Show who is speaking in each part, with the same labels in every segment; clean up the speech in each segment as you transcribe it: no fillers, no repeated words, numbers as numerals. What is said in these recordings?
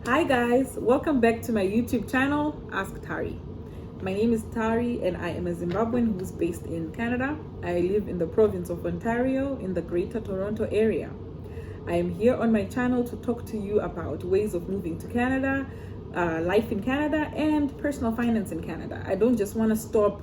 Speaker 1: Hi guys, welcome back to my YouTube channel, Ask Tari. My name is Tari and I am a Zimbabwean who's based in Canada. I live in the province of Ontario in the Greater Toronto area. I am here on my channel to talk to you about ways of moving to Canada, life in Canada, and personal finance in Canada. I don't just want to stop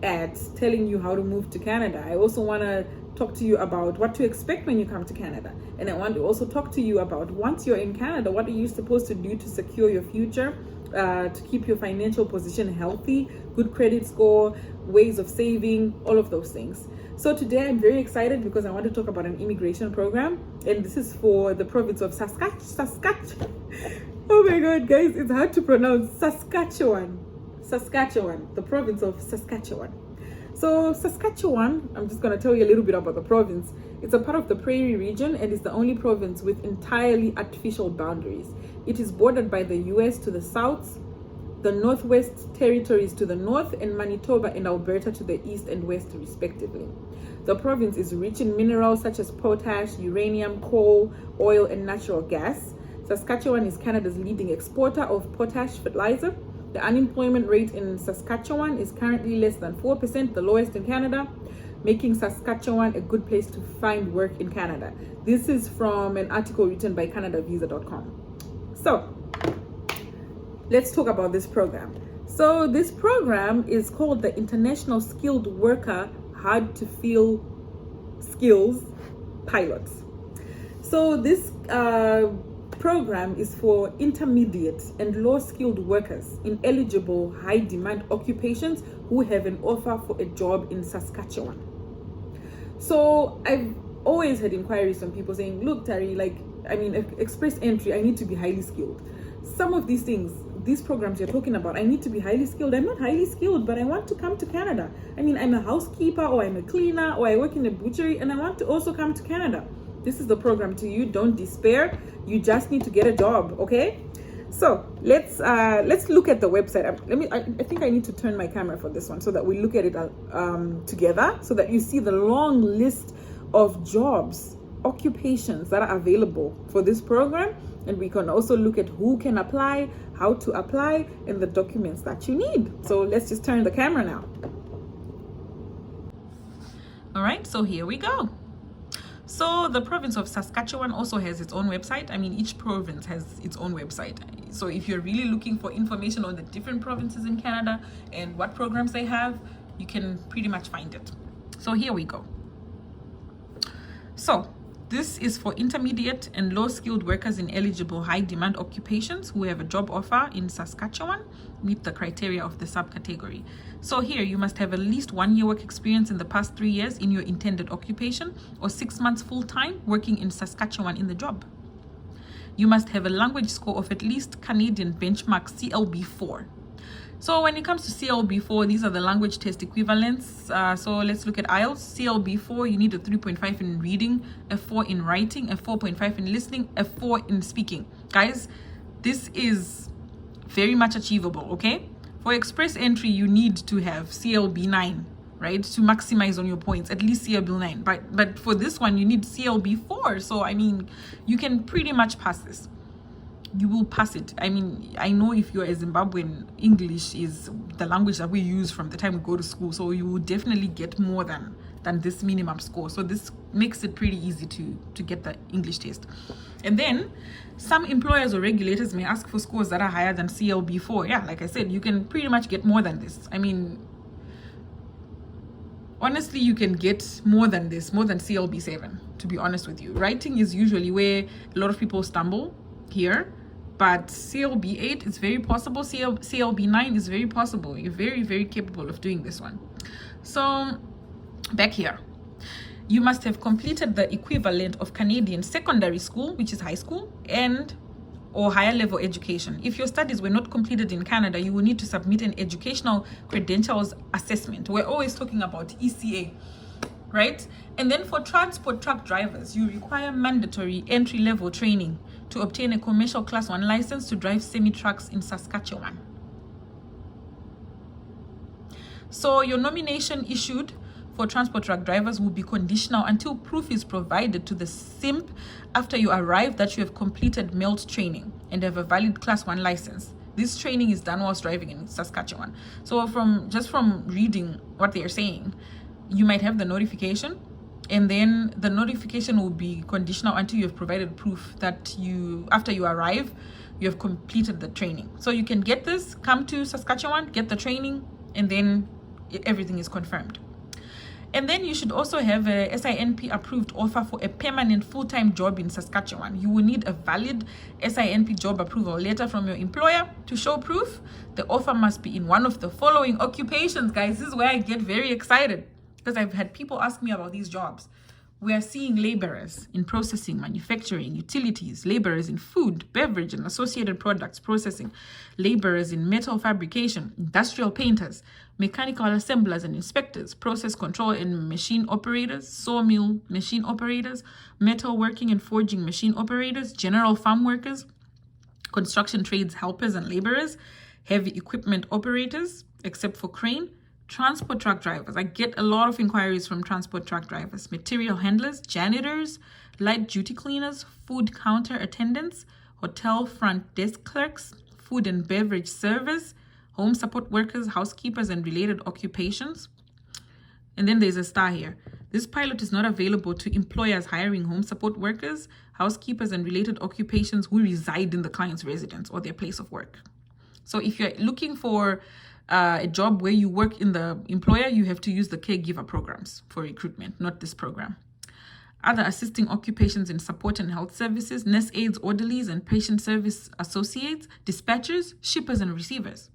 Speaker 1: at telling you how to move to Canada. I also want to talk to you about what to expect when you come to Canada. And I want to also talk to you about once you're in Canada, what are you supposed to do to secure your future, to keep your financial position healthy, good credit score, ways of saving, all of those things. So today I'm very excited because I want to talk about an immigration program, and this is for the province of Saskatchewan. Oh my god, guys, it's hard to pronounce. Saskatchewan, the province of Saskatchewan. So Saskatchewan, I'm just going to tell you a little bit about the province. It's a part of the Prairie region and is the only province with entirely artificial boundaries. It is bordered by the US to the south, the Northwest Territories to the north, and Manitoba and Alberta to the east and west respectively. The province is rich in minerals such as potash, uranium, coal, oil, and natural gas. Saskatchewan is Canada's leading exporter of potash fertilizer. The unemployment rate in Saskatchewan is currently less than 4%, the lowest in Canada, making Saskatchewan a good place to find work in Canada. This is from an article written by CanadaVisa.com. So, let's talk about this program. So, this program is called the International Skilled Worker Hard to Fill Skills Pilots. So, this program is for intermediate and low-skilled workers in eligible high-demand occupations who have an offer for a job in Saskatchewan. So I've always had inquiries from people saying, look, Tari, express entry, I need to be highly skilled. Some of these things, these programs you're talking about, I need to be highly skilled. I'm not highly skilled, but I want to come to Canada. I'm a housekeeper, or I'm a cleaner, or I work in a butchery, and I want to also come to Canada. This is the program to you. Don't despair. You just need to get a job, okay? So let's look at the website. I think I need to turn my camera for this one so that we look at it together, so that you see the long list of jobs, occupations that are available for this program, and we can also look at who can apply, how to apply, and the documents that you need. So let's just turn the camera now. All right, so here we go. So the province of Saskatchewan also has its own website. Each province has its own website. So if you're really looking for information on the different provinces in Canada and what programs they have, you can pretty much find it. So here we go. So this is for intermediate and low-skilled workers in eligible high-demand occupations who have a job offer in Saskatchewan, meet the criteria of the subcategory. So here you must have at least 1 year work experience in the past 3 years in your intended occupation, or 6 months full-time working in Saskatchewan in the job. You must have a language score of at least Canadian benchmark CLB4. So when it comes to CLB4, these are the language test equivalents. So let's look at IELTS. CLB4, you need a 3.5 in reading, a 4 in writing, a 4.5 in listening, a 4 in speaking. Guys, this is very much achievable, okay? For express entry, you need to have CLB9, right? To maximize on your points, at least CLB9. But for this one, you need CLB4. So, you can pretty much pass this. You will pass it. I know if you're a Zimbabwean, English is the language that we use from the time we go to school. So you will definitely get more than this minimum score. So this makes it pretty easy to get the English test. And then some employers or regulators may ask for scores that are higher than CLB4. Yeah, like I said, you can pretty much get more than this. Honestly, you can get more than this, more than CLB7, to be honest with you. Writing is usually where a lot of people stumble here. But CLB8 is very possible. CLB9 is very possible. You're very, very capable of doing this one. So back here, you must have completed the equivalent of Canadian secondary school, which is high school, and or higher level education. If your studies were not completed in Canada, you will need to submit an educational credentials assessment. We're always talking about ECA, right? And then for transport truck drivers, you require mandatory entry-level training to obtain a commercial class 1 license to drive semi-trucks in Saskatchewan. So your nomination issued for transport truck drivers will be conditional until proof is provided to the SIMP after you arrive that you have completed MELT training and have a valid Class 1 license. This training is done whilst driving in Saskatchewan. So from reading what they're saying, you might have the notification, and then the notification will be conditional until you have provided proof that after you arrive, you have completed the training. So you can get this, come to Saskatchewan, get the training, and then everything is confirmed. And then you should also have a SINP approved offer for a permanent full-time job in Saskatchewan. You will need a valid SINP job approval letter from your employer to show proof. The offer must be in one of the following occupations. Guys, this is where I get very excited, because I've had people ask me about these jobs. We are seeing laborers in processing, manufacturing, utilities, laborers in food, beverage, and associated products processing, laborers in metal fabrication, industrial painters, mechanical assemblers and inspectors, process control and machine operators, sawmill machine operators, metal working and forging machine operators, general farm workers, construction trades helpers and laborers, heavy equipment operators, except for crane, transport truck drivers. I get a lot of inquiries from transport truck drivers, material handlers, janitors, light duty cleaners, food counter attendants, hotel front desk clerks, food and beverage servers, home support workers, housekeepers, and related occupations. And then there's a star here. This pilot is not available to employers hiring home support workers, housekeepers, and related occupations who reside in the client's residence or their place of work. So if you're looking for a job where you work in the employer, you have to use the caregiver programs for recruitment, not this program. Other assisting occupations in support and health services, nurse aides, orderlies, and patient service associates, dispatchers, shippers, and receivers.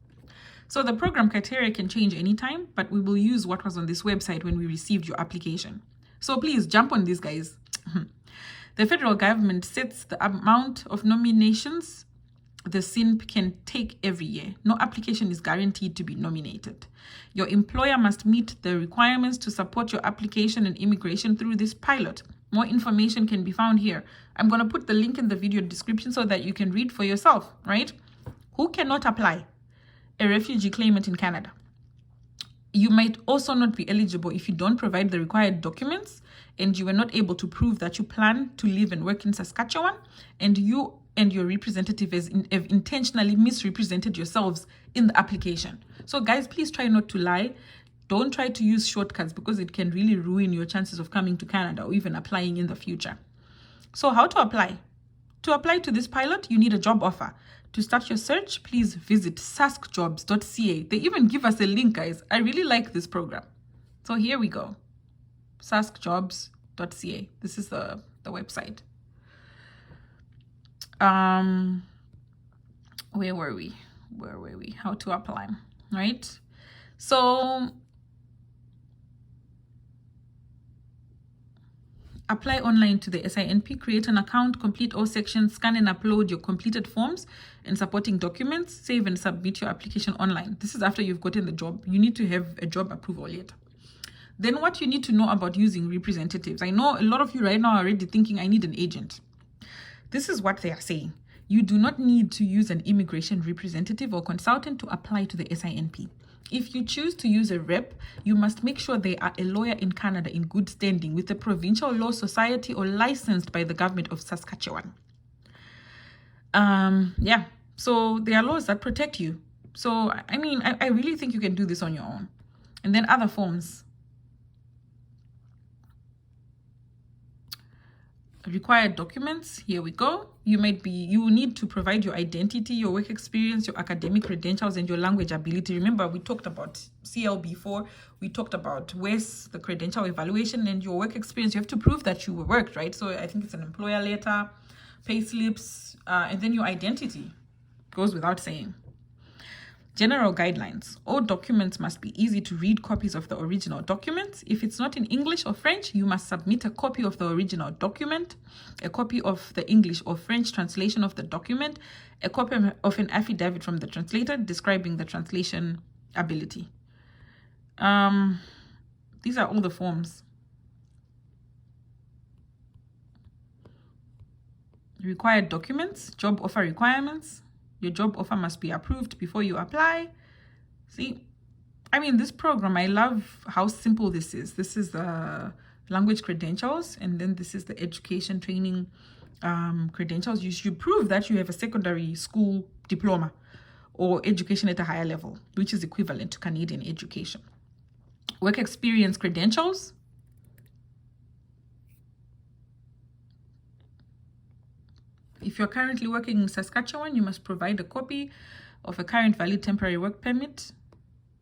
Speaker 1: So the program criteria can change anytime, but we will use what was on this website when we received your application. So please jump on this, guys. The federal government sets the amount of nominations the SINP can take every year. No application is guaranteed to be nominated. Your employer must meet the requirements to support your application and immigration through this pilot. More information can be found here. I'm going to put the link in the video description so that you can read for yourself, right? Who cannot apply? A refugee claimant in Canada. You might also not be eligible if you don't provide the required documents and you were not able to prove that you plan to live and work in Saskatchewan, and you and your representative have intentionally misrepresented yourselves in the application. So guys, please try not to lie. Don't try to use shortcuts, because it can really ruin your chances of coming to Canada or even applying in the future. So how to apply? To apply to this pilot, you need a job offer. To start your search, please visit saskjobs.ca. They even give us a link, guys. I really like this program. So here we go. saskjobs.ca. This is the website. Where were we? How to apply, right? So apply online to the SINP, create an account, complete all sections, scan and upload your completed forms and supporting documents, save and submit your application online. This is after you've gotten the job. You need to have a job approval yet. Then what you need to know about using representatives. I know a lot of you right now are already thinking, I need an agent. This is what they are saying. You do not need to use an immigration representative or consultant to apply to the SINP. If you choose to use a rep, you must make sure they are a lawyer in Canada in good standing with the Provincial Law Society or licensed by the government of Saskatchewan. So there are laws that protect you. So, I mean, I really think you can do this on your own. And then other forms. Required documents, here we go. You will need to provide your identity, your work experience, your academic credentials, and your language ability. Remember, we talked about CL before. We talked about WES, the credential evaluation, and your work experience. You have to prove that you worked, right? So I think it's an employer letter, pay slips, and then your identity. Goes without saying. General guidelines. All documents must be easy to read copies of the original documents. If it's not in English or French, you must submit a copy of the original document, a copy of the English or French translation of the document, a copy of an affidavit from the translator describing the translation ability. These are all the forms. Required documents, job offer requirements. Your job offer must be approved before you apply. See, I mean, this program, I love how simple this is. This is the language credentials, and then this is the education training credentials. You should prove that you have a secondary school diploma or education at a higher level, which is equivalent to Canadian education. Work experience credentials. If you're currently working in Saskatchewan, you must provide a copy of a current valid temporary work permit.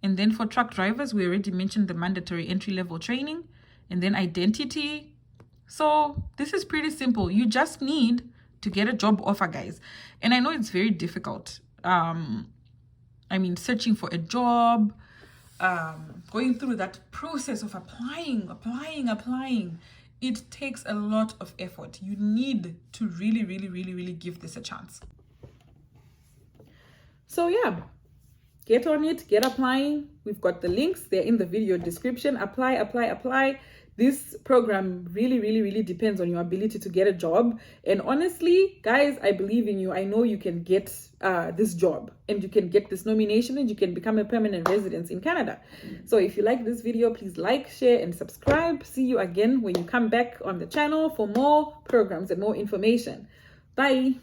Speaker 1: And then for truck drivers, we already mentioned the mandatory entry-level training, and then identity. So this is pretty simple. You just need to get a job offer, guys. And I know it's very difficult. I mean, searching for a job, going through that process of applying. It takes a lot of effort. You need to really give this a chance. So yeah, get on it, get applying. We've got the links, they're in the video description. Apply. This program really depends on your ability to get a job. And honestly, guys, I believe in you. I know you can get this job, and you can get this nomination, and you can become a permanent resident in Canada. So if you like this video, please like, share, and subscribe. See you again when you come back on the channel for more programs and more information. Bye.